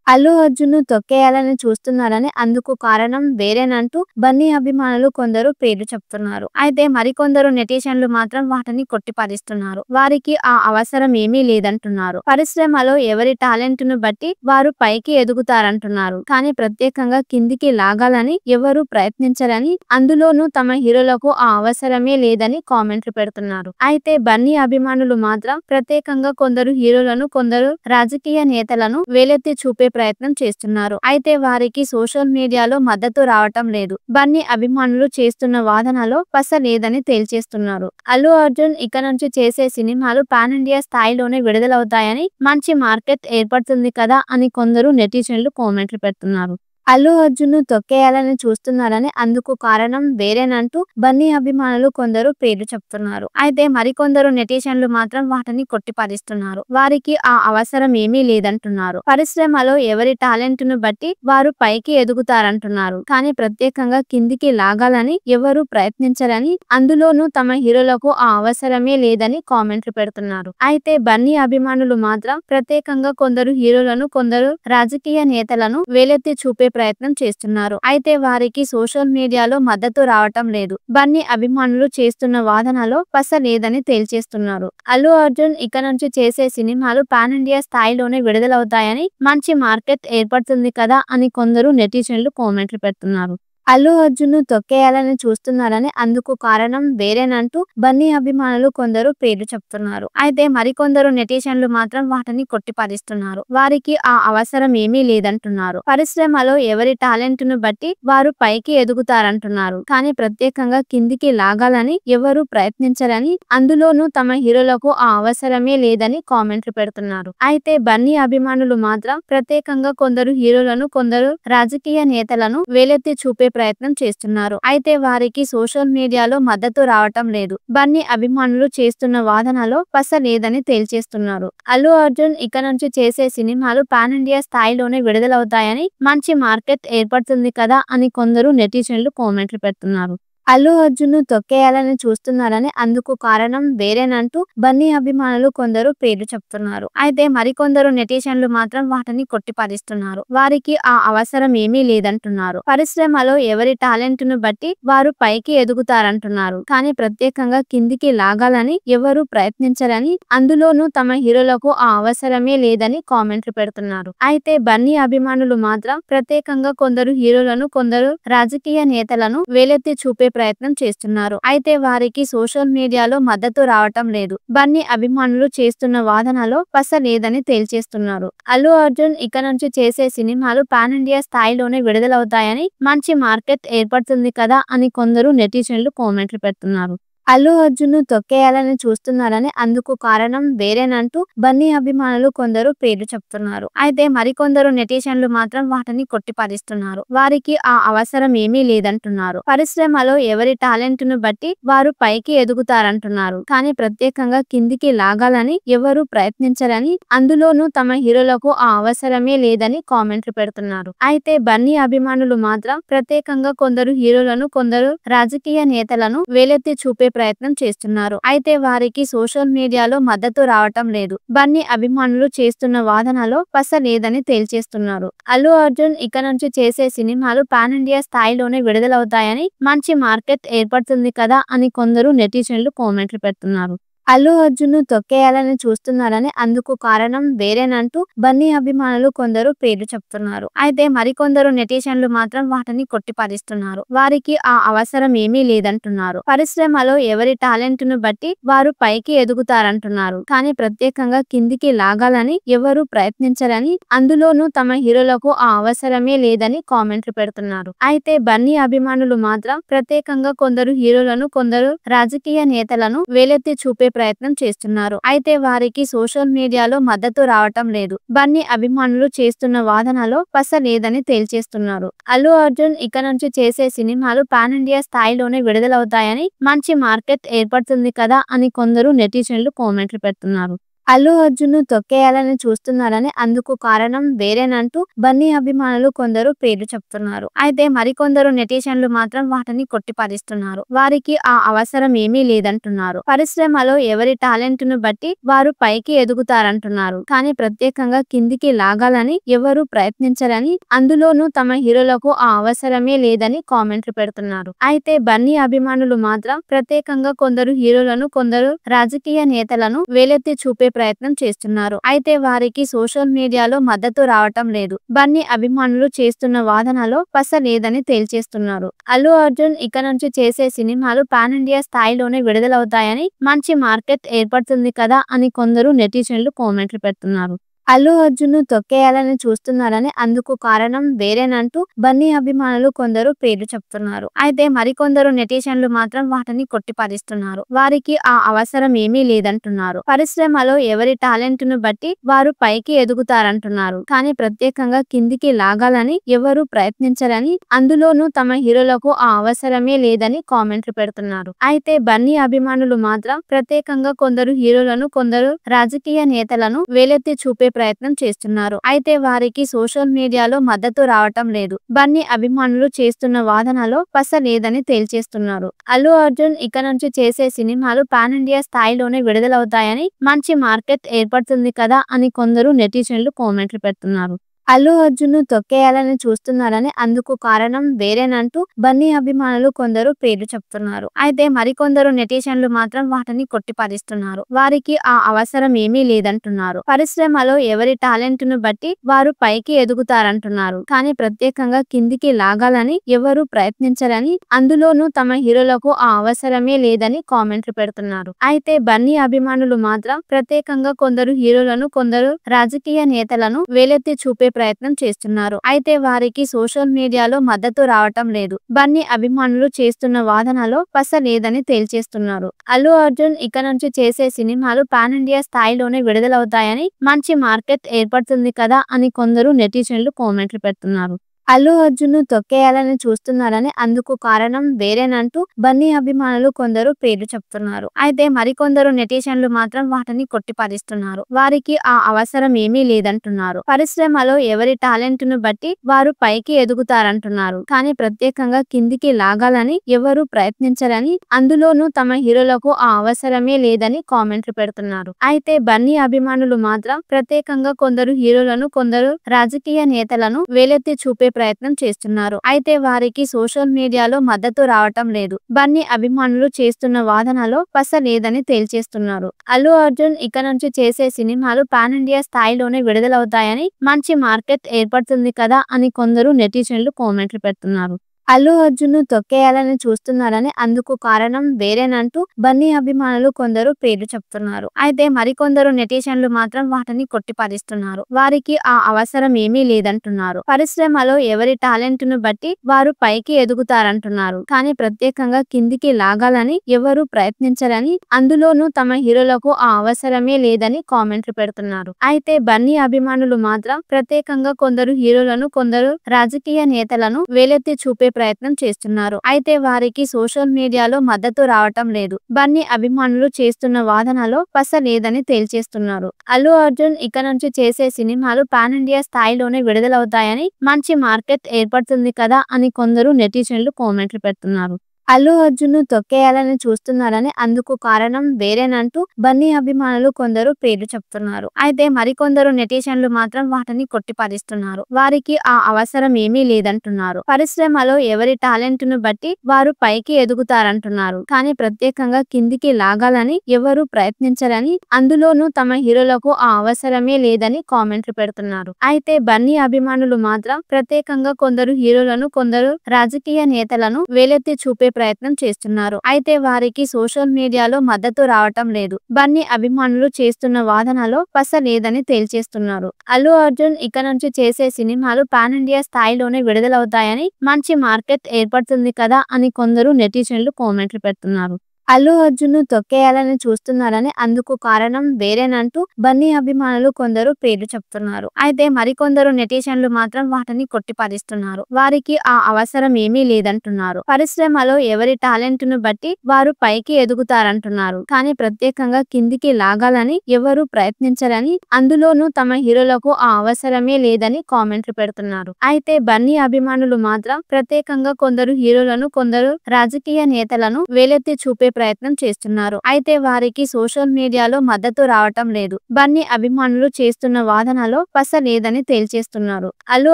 అల్లు అర్జున్‌ను తొక్కేయాలని చూస్తున్నారని, అందుకు కారణం వేరేనంటూ బన్నీ అభిమానులు కొందరు పేర్లు చెప్తున్నారు. అయితే మరికొందరు నెటిజన్లు మాత్రం వాటిని కొట్టిపారేస్తున్నారు. వారికి ఆ అవసరం ఏమీ లేదంటున్నారు. పరిశ్రమలో ఎవరి టాలెంట్‌ను బట్టి వారు పైకి ఎదుగుతారంటున్నారు. కానీ ప్రత్యేకంగా కిందికి లాగాలని ఎవరూ ప్రయత్నించరని, అందులోనూ తమ హీరోలకు ఆ అవసరమే లేదని కామెంట్లు పెడుతున్నారు. అయితే బన్నీ అభిమానులు మాత్రం ప్రత్యేకంగా కొందరు హీరోలను, కొందరు రాజకీయ నేతలను వేలెత్తి చూపే ప్రయత్నం చేస్తున్నారు. అయితే వారికి సోషల్ మీడియాలో మద్దతు రావటం లేదు. బన్నీ అభిమానులు చేస్తున్న వాదనలో పస లేదని తేల్చేస్తున్నారు. అల్లు అర్జున్ ఇక నుంచి చేసే సినిమాలు పాన్ ఇండియా స్థాయిలోనే విడుదలవుతాయని, మంచి మార్కెట్ ఏర్పడుతుంది కదా అని కొందరు నెటిజన్లు కామెంట్లు పెడుతున్నారు. అల్లు అర్జున్‌ను తొక్కేయాలని చూస్తున్నారని, అందుకు కారణం వేరేనంటూ బన్నీ అభిమానులు కొందరు పేర్లు చెప్తున్నారు. అయితే మరికొందరు నెటిజన్లు మాత్రం వాటిని కొట్టిపారేస్తున్నారు. వారికి ఆ అవసరం ఏమీ లేదంటున్నారు. పరిశ్రమలో ఎవరి టాలెంట్‌ను బట్టి వారు పైకి ఎదుగుతారంటున్నారు. కానీ ప్రత్యేకంగా కిందికి లాగాలని ఎవరూ ప్రయత్నించరని, అందులోనూ తమ హీరోలకు ఆ అవసరమే లేదని కామెంట్లు పెడుతున్నారు. అయితే బన్నీ అభిమానులు మాత్రం ప్రత్యేకంగా కొందరు హీరోలను, కొందరు రాజకీయ నేతలను వేలెత్తి చూపే ప్రయత్నం చేస్తున్నారు. అయితే వారికి సోషల్ మీడియాలో మద్దతు రావటం లేదు. బన్నీ అభిమానులు చేస్తున్న వాదనలో పస లేదని తేల్చేస్తున్నారు. అల్లు అర్జున్ ఇక నుంచి చేసే సినిమాలు పాన్ ఇండియా స్థాయిలోనే విడుదలవుతాయని, మంచి మార్కెట్ ఏర్పడుతుంది కదా అని కొందరు నెటిజన్లు కామెంట్లు పెడుతున్నారు. అల్లు అర్జున్‌ను తొక్కేయాలని చూస్తున్నారని, అందుకు కారణం వేరేనంటూ బన్నీ అభిమానులు కొందరు పేర్లు చెప్తున్నారు. అయితే మరికొందరు నెటిజన్లు మాత్రం వాటిని కొట్టిపారేస్తున్నారు. వారికి ఆ అవసరం ఏమీ లేదంటున్నారు. పరిశ్రమలో ఎవరి టాలెంట్‌ను బట్టి వారు పైకి ఎదుగుతారంటున్నారు. కానీ ప్రత్యేకంగా కిందికి లాగాలని ఎవరూ ప్రయత్నించరని, అందులోనూ తమ హీరోలకు ఆ అవసరమే లేదని కామెంట్లు పెడుతున్నారు. అయితే బన్నీ అభిమానులు మాత్రం ప్రత్యేకంగా కొందరు హీరోలను, కొందరు రాజకీయ నేతలను వేలెత్తి చూపే ప్రయత్నం చేస్తున్నారు. అయితే వారికి సోషల్ మీడియాలో మద్దతు రావటం లేదు. బన్నీ అభిమానులు చేస్తున్న వాదనలో పస లేదని తేల్చేస్తున్నారు. అల్లు అర్జున్ ఇక నుంచి చేసే సినిమాలు పాన్ ఇండియా స్థాయిలోనే విడుదలవుతాయని, మంచి మార్కెట్ ఏర్పడుతుంది కదా అని కొందరు నెటిజన్లు కామెంట్లు పెడుతున్నారు. అల్లు అర్జున్‌ను తొక్కేయాలని చూస్తున్నారని, అందుకు కారణం వేరేనంటూ బన్నీ అభిమానులు కొందరు పేర్లు చెప్తున్నారు. అయితే మరికొందరు నెటిజన్లు మాత్రం వాటిని కొట్టిపారేస్తున్నారు. వారికి ఆ అవసరం ఏమీ లేదంటున్నారు. పరిశ్రమలో ఎవరి టాలెంట్‌ను బట్టి వారు పైకి ఎదుగుతారంటున్నారు. కానీ ప్రత్యేకంగా కిందికి లాగాలని ఎవరూ ప్రయత్నించరని, అందులోనూ తమ హీరోలకు ఆ అవసరమే లేదని కామెంట్లు పెడుతున్నారు. అయితే బన్నీ అభిమానులు మాత్రం ప్రత్యేకంగా కొందరు హీరోలను, కొందరు రాజకీయ నేతలను వేలెత్తి చూపే ప్రయత్నం చేస్తున్నారు. అయితే వారికి సోషల్ మీడియాలో మద్దతు రావటం లేదు. బన్నీ అభిమానులు చేస్తున్న వాదనలో పస లేదని తేల్చేస్తున్నారు. అల్లు అర్జున్ ఇక నుంచి చేసే సినిమాలు పాన్ ఇండియా స్థాయిలోనే విడుదలవుతాయని, మంచి మార్కెట్ ఏర్పడుతుంది కదా అని కొందరు నెటిజన్లు కామెంట్లు పెడుతున్నారు. అల్లు అర్జున్‌ను తొక్కేయాలని చూస్తున్నారని, అందుకు కారణం వేరేనంటూ బన్నీ అభిమానులు కొందరు పేర్లు చెప్తున్నారు. అయితే మరికొందరు నెటిజన్లు మాత్రం వాటిని కొట్టిపారేస్తున్నారు. వారికి ఆ అవసరం ఏమీ లేదంటున్నారు. పరిశ్రమలో ఎవరి టాలెంట్‌ను బట్టి వారు పైకి ఎదుగుతారంటున్నారు. కానీ ప్రత్యేకంగా కిందికి లాగాలని ఎవరూ ప్రయత్నించరని, అందులోనూ తమ హీరోలకు ఆ అవసరమే లేదని కామెంట్లు పెడుతున్నారు. అయితే బన్నీ అభిమానులు మాత్రం ప్రత్యేకంగా కొందరు హీరోలను, కొందరు రాజకీయ నేతలను వేలెత్తి చూపే ప్రయత్నం చేస్తున్నారు. అయితే వారికి సోషల్ మీడియాలో మద్దతు రావటం లేదు. బన్నీ అభిమానులు చేస్తున్న వాదనలో పస లేదని తేల్చేస్తున్నారు. అల్లు అర్జున్ ఇక నుంచి చేసే సినిమాలు పాన్ ఇండియా స్థాయిలోనే విడుదలవుతాయని, మంచి మార్కెట్ ఏర్పడుతుంది కదా అని కొందరు నెటిజన్లు కామెంట్లు పెడుతున్నారు. అల్లు అర్జున్‌ను తొక్కేయాలని చూస్తున్నారని, అందుకు కారణం వేరేనంటూ బన్నీ అభిమానులు కొందరు పేర్లు చెప్తున్నారు. అయితే మరికొందరు నెటిజన్లు మాత్రం వాటిని కొట్టిపారేస్తున్నారు. వారికి ఆ అవసరం ఏమీ లేదంటున్నారు. పరిశ్రమలో ఎవరి టాలెంట్‌ను బట్టి వారు పైకి ఎదుగుతారంటున్నారు. కానీ ప్రత్యేకంగా కిందికి లాగాలని ఎవరూ ప్రయత్నించరని, అందులోనూ తమ హీరోలకు ఆ అవసరమే లేదని కామెంట్లు పెడుతున్నారు. అయితే బన్నీ అభిమానులు మాత్రం ప్రత్యేకంగా కొందరు హీరోలను, కొందరు రాజకీయ నేతలను వేలెత్తి చూపే ప్రయత్నం చేస్తున్నారు. అయితే వారికి సోషల్ మీడియాలో మద్దతు రావటం లేదు. బన్నీ అభిమానులు చేస్తున్న వాదనలో పస లేదని తేల్చేస్తున్నారు. అల్లు అర్జున్ ఇక నుంచి చేసే సినిమాలు పాన్ ఇండియా స్థాయిలోనే విడుదలవుతాయని, మంచి మార్కెట్ ఏర్పడుతుంది కదా అని కొందరు నెటిజన్లు కామెంట్లు పెడుతున్నారు. అల్లు అర్జున్‌ను తొక్కేయాలని చూస్తున్నారని, అందుకు కారణం వేరేనంటూ బన్నీ అభిమానులు కొందరు పేర్లు చెప్తున్నారు. అయితే మరికొందరు నెటిజన్లు మాత్రం వాటిని కొట్టిపారేస్తున్నారు. వారికి ఆ అవసరం ఏమీ లేదంటున్నారు. పరిశ్రమలో ఎవరి టాలెంట్‌ను బట్టి వారు పైకి ఎదుగుతారంటున్నారు. కానీ ప్రత్యేకంగా కిందికి లాగాలని ఎవరూ ప్రయత్నించరని, అందులోనూ తమ హీరోలకు ఆ అవసరమే లేదని కామెంట్లు పెడుతున్నారు. అయితే బన్నీ అభిమానులు మాత్రం ప్రత్యేకంగా కొందరు హీరోలను, కొందరు రాజకీయ నేతలను వేలెత్తి చూపే ప్రయత్నం చేస్తున్నారు. అయితే వారికి సోషల్ మీడియాలో మద్దతు రావటం లేదు. బన్నీ అభిమానులు చేస్తున్న వాదనలో పస లేదని తేల్చేస్తున్నారు. అల్లు అర్జున్ ఇక నుంచి చేసే సినిమాలు పాన్ ఇండియా స్థాయిలోనే విడుదలవుతాయని, మంచి మార్కెట్ ఏర్పడుతుంది కదా అని కొందరు నెటిజన్లు కామెంట్లు పెడుతున్నారు. అల్లు అర్జున్‌ను తొక్కేయాలని చూస్తున్నారని, అందుకు కారణం వేరేనంటూ బన్నీ అభిమానులు కొందరు పేర్లు చెప్తున్నారు. అయితే మరికొందరు నెటిజన్లు మాత్రం వాటిని కొట్టిపారేస్తున్నారు. వారికి ఆ అవసరం ఏమీ లేదంటున్నారు. పరిశ్రమలో ఎవరి టాలెంట్‌ను బట్టి వారు పైకి ఎదుగుతారంటున్నారు. కానీ ప్రత్యేకంగా కిందికి లాగాలని ఎవరూ ప్రయత్నించరని, అందులోనూ తమ హీరోలకు ఆ అవసరమే లేదని కామెంట్లు పెడుతున్నారు. అయితే బన్నీ అభిమానులు మాత్రం ప్రత్యేకంగా కొందరు హీరోలను, కొందరు రాజకీయ నేతలను వేలెత్తి చూపే ప్రయత్నం చేస్తున్నారు. అయితే వారికి సోషల్ మీడియాలో మద్దతు రావటం లేదు. బన్నీ అభిమానులు చేస్తున్న వాదనలో పస లేదని తేల్చేస్తున్నారు. అల్లు అర్జున్ ఇక నుంచి చేసే సినిమాలు పాన్ ఇండియా స్థాయిలోనే విడుదలవుతాయని, మంచి మార్కెట్ ఏర్పడుతుంది కదా అని కొందరు నెటిజన్లు కామెంట్లు పెడుతున్నారు. అల్లు అర్జున్‌ను తొక్కేయాలని చూస్తున్నారని, అందుకు కారణం వేరేనంటూ బన్నీ అభిమానులు కొందరు పేర్లు చెప్తున్నారు. అయితే మరికొందరు నెటిజన్లు మాత్రం వాటిని కొట్టిపారేస్తున్నారు. వారికి ఆ అవసరం ఏమీ లేదంటున్నారు. పరిశ్రమలో ఎవరి టాలెంట్‌ను బట్టి వారు పైకి ఎదుగుతారంటున్నారు. కానీ ప్రత్యేకంగా కిందికి లాగాలని ఎవరూ ప్రయత్నించరని, అందులోనూ తమ హీరోలకు ఆ అవసరమే లేదని కామెంట్లు పెడుతున్నారు. అయితే బన్నీ అభిమానులు మాత్రం ప్రత్యేకంగా కొందరు హీరోలను, కొందరు రాజకీయ నేతలను వేలెత్తి చూపే ప్రయత్నం చేస్తున్నారు. అయితే వారికి సోషల్ మీడియాలో మద్దతు రావటం లేదు. బన్నీ అభిమానులు చేస్తున్న వాదనలో పస లేదని తేల్చేస్తున్నారు. అల్లు అర్జున్ ఇక నుంచి చేసే సినిమాలు పాన్ ఇండియా స్థాయిలోనే విడుదలవుతాయని, మంచి మార్కెట్ ఏర్పడుతుంది కదా అని కొందరు నెటిజన్లు కామెంట్లు పెడుతున్నారు. అల్లు అర్జున్‌ను తొక్కేయాలని చూస్తున్నారని, అందుకు కారణం వేరేనంటూ బన్నీ అభిమానులు కొందరు పేర్లు చెప్తున్నారు. అయితే మరికొందరు నెటిజన్లు మాత్రం వాటిని కొట్టిపారేస్తున్నారు. వారికి ఆ అవసరం ఏమీ లేదంటున్నారు. పరిశ్రమలో ఎవరి టాలెంట్‌ను బట్టి వారు పైకి ఎదుగుతారంటున్నారు. కానీ ప్రత్యేకంగా కిందికి లాగాలని ఎవరూ ప్రయత్నించరని, అందులోనూ తమ హీరోలకు ఆ అవసరమే లేదని కామెంట్లు పెడుతున్నారు. అయితే బన్నీ అభిమానులు మాత్రం ప్రత్యేకంగా కొందరు హీరోలను, కొందరు రాజకీయ నేతలను వేలెత్తి చూపే ప్రయత్నం చేస్తున్నారు. అయితే వారికి సోషల్ మీడియాలో మద్దతు రావటం లేదు. బన్నీ అభిమానులు చేస్తున్న వాదనలో పస లేదని తేల్చేస్తున్నారు. అల్లు అర్జున్ ఇక నుంచి చేసే సినిమాలు పాన్ ఇండియా స్థాయిలోనే విడుదలవుతాయని, మంచి మార్కెట్ ఏర్పడుతుంది కదా అని కొందరు నెటిజన్లు కామెంట్లు పెడుతున్నారు. అల్లు అర్జున్‌ను తొక్కేయాలని చూస్తున్నారని, అందుకు కారణం వేరేనంటూ బన్నీ అభిమానులు కొందరు పేర్లు చెప్తున్నారు. అయితే మరికొందరు నెటిజన్లు మాత్రం వాటిని కొట్టిపారేస్తున్నారు. వారికి ఆ అవసరం ఏమీ లేదంటున్నారు. పరిశ్రమలో ఎవరి టాలెంట్‌ను బట్టి వారు పైకి ఎదుగుతారంటున్నారు. కానీ ప్రత్యేకంగా కిందికి లాగాలని ఎవరూ ప్రయత్నించరని, అందులోనూ తమ హీరోలకు ఆ అవసరమే లేదని కామెంట్లు పెడుతున్నారు. అయితే బన్నీ అభిమానులు మాత్రం ప్రత్యేకంగా కొందరు హీరోలను, కొందరు రాజకీయ నేతలను వేలెత్తి చూపే ప్రయత్నం చేస్తున్నారు. అయితే వారికి సోషల్ మీడియాలో మద్దతు రావటం లేదు. బన్నీ అభిమానులు చేస్తున్న వాదనలో పస లేదని తేల్చేస్తున్నారు. అల్లు అర్జున్ ఇక నుంచి చేసే సినిమాలు పాన్ ఇండియా స్థాయిలోనే విడుదలవుతాయని, మంచి మార్కెట్ ఏర్పడుతుంది కదా అని కొందరు నెటిజన్లు కామెంట్లు పెడుతున్నారు. అల్లు అర్జున్‌ను తొక్కేయాలని చూస్తున్నారని, అందుకు కారణం వేరేనంటూ బన్నీ అభిమానులు కొందరు పేర్లు చెప్తున్నారు. అయితే మరికొందరు నెటిజన్లు మాత్రం వాటిని కొట్టిపారేస్తున్నారు. వారికి ఆ అవసరం ఏమీ లేదంటున్నారు. పరిశ్రమలో ఎవరి టాలెంట్‌ను బట్టి వారు పైకి ఎదుగుతారంటున్నారు. కానీ ప్రత్యేకంగా కిందికి లాగాలని ఎవరూ ప్రయత్నించరని, అందులోనూ తమ హీరోలకు ఆ అవసరమే లేదని కామెంట్లు పెడుతున్నారు. అయితే బన్నీ అభిమానులు మాత్రం ప్రత్యేకంగా కొందరు హీరోలను, కొందరు రాజకీయ నేతలను వేలెత్తి చూపే ప్రయత్నం చేస్తున్నారు. అయితే వారికి సోషల్ మీడియాలో మద్దతు రావటం లేదు. బన్నీ అభిమానులు చేస్తున్న వాదనలో పస లేదని తేల్చేస్తున్నారు. అల్లు అర్జున్ ఇక నుంచి చేసే సినిమాలు పాన్ ఇండియా స్థాయిలోనే విడుదలవుతాయని, మంచి మార్కెట్ ఏర్పడుతుంది కదా అని కొందరు నెటిజన్లు కామెంట్లు పెడుతున్నారు. అల్లు అర్జున్‌ను తొక్కేయాలని చూస్తున్నారని, అందుకు కారణం వేరేనంటూ బన్నీ అభిమానులు కొందరు పేర్లు చెప్తున్నారు. అయితే మరికొందరు నెటిజన్లు మాత్రం వాటిని కొట్టిపారేస్తున్నారు. వారికి ఆ అవసరం ఏమీ లేదంటున్నారు. పరిశ్రమలో ఎవరి టాలెంట్‌ను బట్టి వారు పైకి ఎదుగుతారంటున్నారు. కానీ ప్రత్యేకంగా కిందికి లాగాలని ఎవరూ ప్రయత్నించరని, అందులోనూ తమ హీరోలకు ఆ అవసరమే లేదని కామెంట్లు పెడుతున్నారు. అయితే బన్నీ అభిమానులు మాత్రం ప్రత్యేకంగా కొందరు హీరోలను, కొందరు రాజకీయ నేతలను వేలెత్తి చూపే ప్రయత్నం చేస్తున్నారు. అయితే వారికి సోషల్ మీడియాలో మద్దతు రావటం లేదు. బన్నీ అభిమానులు చేస్తున్న వాదనలో పస లేదని తేల్చేస్తున్నారు. అల్లు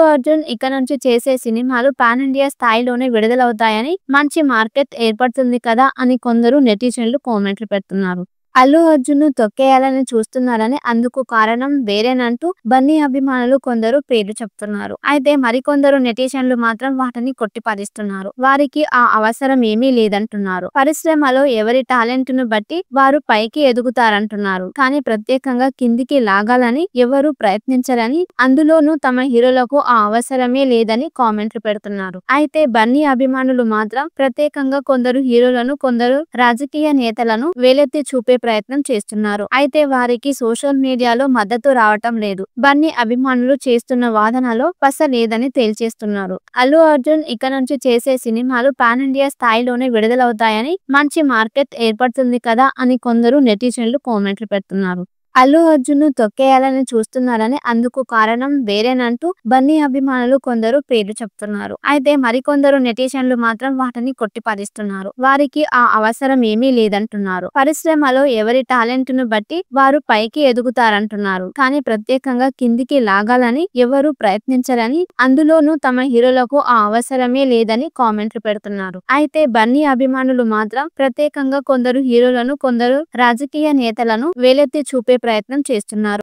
అర్జున్ ఇక నుంచి చేసే సినిమాలు పాన్ ఇండియా స్థాయిలోనే విడుదలవుతాయని, మంచి మార్కెట్ ఏర్పడుతుంది కదా అని కొందరు నెటిజన్లు కామెంట్లు పెడుతున్నారు. అల్లు అర్జున్‌ను తొక్కేయాలని చూస్తున్నారని, అందుకు కారణం వేరేనంటూ బన్నీ అభిమానులు కొందరు పేర్లు చెప్తున్నారు. అయితే మరికొందరు నెటిజన్లు మాత్రం వాటిని కొట్టిపారేస్తున్నారు. వారికి ఆ అవసరం ఏమీ లేదంటున్నారు. పరిశ్రమలో ఎవరి టాలెంట్‌ను బట్టి వారు పైకి ఎదుగుతారంటున్నారు. కానీ ప్రత్యేకంగా కిందికి లాగాలని ఎవరూ ప్రయత్నించరని, అందులోనూ తమ హీరోలకు ఆ అవసరమే లేదని కామెంట్లు పెడుతున్నారు. అయితే బన్నీ అభిమానులు మాత్రం ప్రత్యేకంగా కొందరు హీరోలను, కొందరు రాజకీయ నేతలను వేలెత్తి చూపే ప్రయత్నం చేస్తున్నారు. అయితే వారికి సోషల్ మీడియాలో మద్దతు రావటం లేదు. బన్నీ అభిమానులు చేస్తున్న వాదనలో పస లేదని తేల్చేస్తున్నారు. అల్లు అర్జున్ ఇక నుంచి చేసే సినిమాలు పాన్ ఇండియా స్థాయిలోనే విడుదలవుతాయని, మంచి మార్కెట్ ఏర్పడుతుంది కదా అని కొందరు నెటిజన్లు కామెంట్లు పెడుతున్నారు. అల్లు అర్జున్‌ను తొక్కేయాలని చూస్తున్నారని, అందుకు కారణం వేరేనంటూ బన్నీ అభిమానులు కొందరు పేర్లు చెప్తున్నారు. అయితే మరికొందరు నెటిజన్లు మాత్రం వాటిని కొట్టిపారేస్తున్నారు. వారికి ఆ అవసరం ఏమీ లేదంటున్నారు. పరిశ్రమలో ఎవరి టాలెంట్‌ను బట్టి వారు పైకి ఎదుగుతారంటున్నారు. కానీ ప్రత్యేకంగా కిందికి లాగాలని ఎవరూ ప్రయత్నించరని, అందులోనూ తమ హీరోలకు ఆ అవసరమే లేదని కామెంట్లు పెడుతున్నారు. అయితే బన్నీ అభిమానులు మాత్రం ప్రత్యేకంగా కొందరు హీరోలను, కొందరు రాజకీయ నేతలను వేలెత్తి చూపే ప్రయత్నం చేస్తున్నారు.